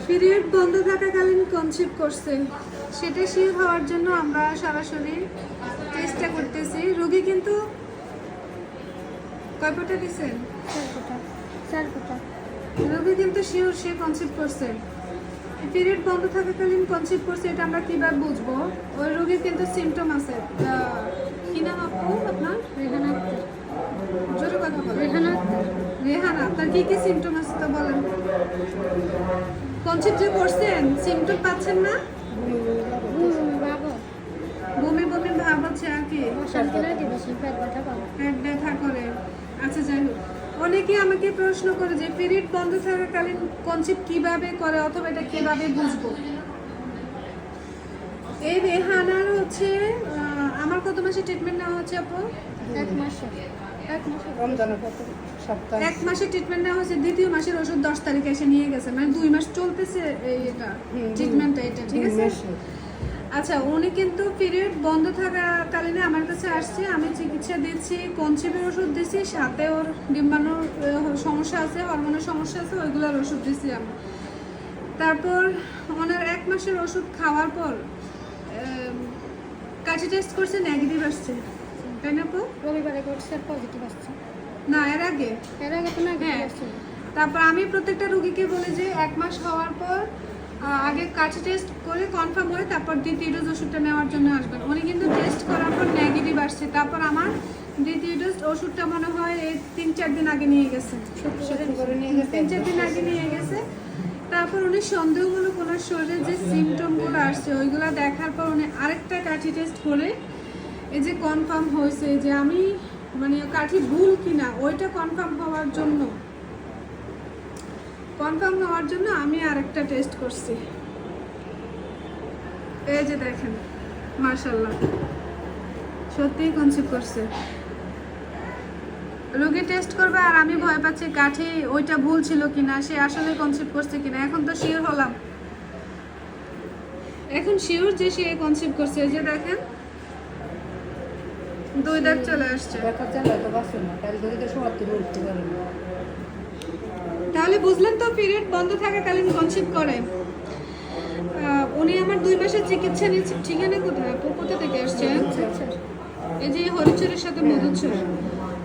Period বন্ধ থাকাকালীন conceive করছে সেটা শিওর হওয়ার জন্য আমরা সরাসরি চেষ্টা করতেছি। রোগী কিন্তু কয় ফোঁটা দিচ্ছেন? 4 ফোঁটা। রোগী কিন্তু শিওর সে কনসিভ করছে। পিরিয়ড বন্ধ থাকাকালীন কনসিভ করছে এটা আমরা কিভাবে বুঝবো? ওই রোগীর কিন্তু সিমটম আছে। কি নাম আপু আপনার? রেহানা আক্তার। জোরে কথা বলেন। রেহানা আক্তার। রেহানা, তার কি কি সিমটম আছে তো বলেন। কনসিভ যে করছেন সিমটম পাচ্ছেন না? বাবা বমি বমি ভাব হচ্ছে আর কি? অশান্তি লাগে, বেশি পেট ব্যথা পাবো। পেট ব্যথা করে। আচ্ছা যাই হোক, অনেকে আমাকে প্রশ্ন করে যে পিরিয়ড বন্ধ থাকাকালীন কনসিভ কিভাবে করে অথবা এটা কিভাবে বুঝবো। এই রেহানার হচ্ছে আমার কত মাসে ট্রিটমেন্ট নেওয়া হচ্ছে আপু? 1 মাসে। 1 মাসে। রমজানের কত সপ্তাহ? 1 মাসে ট্রিটমেন্ট নেওয়া হচ্ছে, দ্বিতীয় মাসের ওষুধ 10 তারিখে এসে নিয়ে গেছে, মানে 2 মাস চলতেছে এটা ট্রিটমেন্টটা, এটা ঠিক আছে। আচ্ছা, উনি কিন্তু পিরিয়ড বন্ধ থাকাকালীন আমার কাছে আসছে, আমি চিকিৎসা দিচ্ছি, কনসিভের ওষুধ দিচ্ছি, সাথে ওর ডিম্বাণুর সমস্যা আছে, হরমোনের সমস্যা আছে, ওইগুলোর ওষুধ দিচ্ছি আমি। তারপর ওনার 1 মাসের ওষুধ খাওয়ার পর কাঠি টেস্ট করছে, নেগেটিভ আসছে, তাই না আপু? রবিবারে করছে, পজিটিভ আসছে। না, এর আগে এর আগে তো নেগেটিভ হ্যাঁ। আসছে। তারপর আমি প্রত্যেকটা রোগীকে বলি যে 1 মাস হওয়ার পর আগে কাছে টেস্ট করে কনফার্ম হয় তারপর দ্বিতীয় ডোজ ওষুধটা নেওয়ার জন্য আসবেন। উনি কিন্তু টেস্ট করার পর নেগেটিভ আসছে, তারপর আমার দ্বিতীয় ডোজ ওষুধটা মনে হয় এই 3-4 দিন আগে নিয়ে গেছে, 3-4 দিন আগে নিয়ে গেছে। তারপর উনি সন্দেহমূলক ওনার শরীরে যে সিমটমগুলো আসছে ওইগুলো দেখার পর উনি আরেকটা কাঠি টেস্ট করে এই যে কনফার্ম হয়েছে যে আমি মানে কাঠি ভুল কিনা ওইটা কনফার্ম হওয়ার জন্য আমি আরেকটা টেস্ট করছি। এই যে দেখেন, মাশাআল্লাহ সত্যিই কনসিভ করছে। রোগী টেস্ট করবে আর আমি ভয় পাচ্ছি কাঠি ওইটা ভুল ছিল কিনা, সে আসলে কনসিভ করছে কিনা। এখন তো শিওর হলাম, এখন শিওর যে সে কনসিভ করছে। এই যে দেখেন 2 দাগ চলে আসছে। দেখা চালা তো বাসে না, কাল ধরে তো সবার তো উঠতে পারে না। তাহলে বুঝলেন তো পিরিয়ড বন্ধ থাকাকালীন কনসিভ করে। উনি আমার 2 মাসের চিকিৎসা নিচ্ছে। ঠিকানা কোথায় আপু? কোথা থেকে আসছেন? এই যে হরিচরের সাথে মধুচর।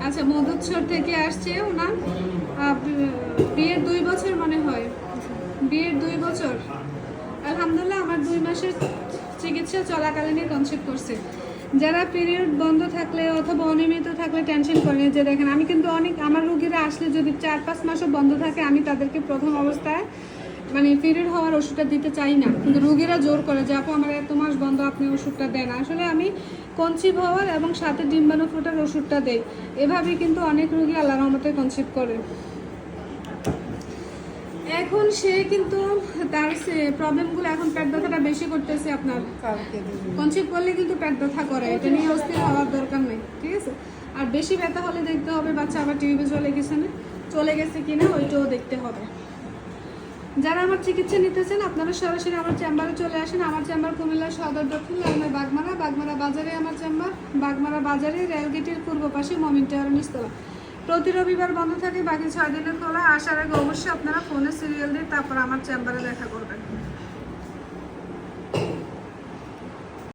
আচ্ছা, মধুচর থেকে আসছে। ওনার বিয়ের 2 বছর মনে হয়, বিয়ের 2 বছর। আলহামদুলিল্লাহ আমার 2 মাসের চিকিৎসা চলাকালীনই কনসিভ করছে। যারা পিরিয়ড বন্ধ থাকলে অথবা অনিয়মিত থাকলে টেনশন করেন, যে দেখেন আমি কিন্তু অনেক আমার রোগীরা আসলে যদি 4-5 মাসও বন্ধ থাকে আমি তাদেরকে প্রথম অবস্থায় মানে পিরিয়ড হওয়ার ওষুধটা দিতে চাই না, কিন্তু রোগীরা জোর করে যে আপু আমার 1 মাস বন্ধ, আপনি ওষুধটা দেন। আসলে আমি কনসিভ হওয়ার এবং সাথে ডিম্বাণু ফোটার ওষুধটা দেই। এভাবেই কিন্তু অনেক রোগী আল্লাহর রহমতে কনসিভ করে। এখন সে কিন্তু তার প্রবলেমগুলো এখন পেট ব্যথাটা বেশি করতেছে। আপনার কালকে দিবি। কনসিভ করলে কিন্তু পেট ব্যথা করে, এটা নিয়ে অস্থির হওয়ার দরকার নেই, ঠিক আছে। আর বেশি ব্যথা হলে দেখতে হবে বাচ্চা আবার টিউবে চলে গেছে কিনা, ওইটাও দেখতে হবে। যারা আমার চিকিৎসা নিতেছেন আপনারা সরাসরি আমার চেম্বারে চলে আসেন। আমার চেম্বার কুমিল্লা সদর দক্ষিণ লালমাই বাগমারা বাজারে আমার চেম্বার, বাগমারা বাজারে রেলগেটের পূর্ব পাশে মমিন টাওয়ার নিচতলা। প্রতি রবিবার বন্ধ থাকে, বাকি 6 দিনে খোলা। আসার আগে অবশ্যই আপনারা ফোনে সিরিয়াল দিয়ে তারপর আমার চেম্বারে দেখা করবেন।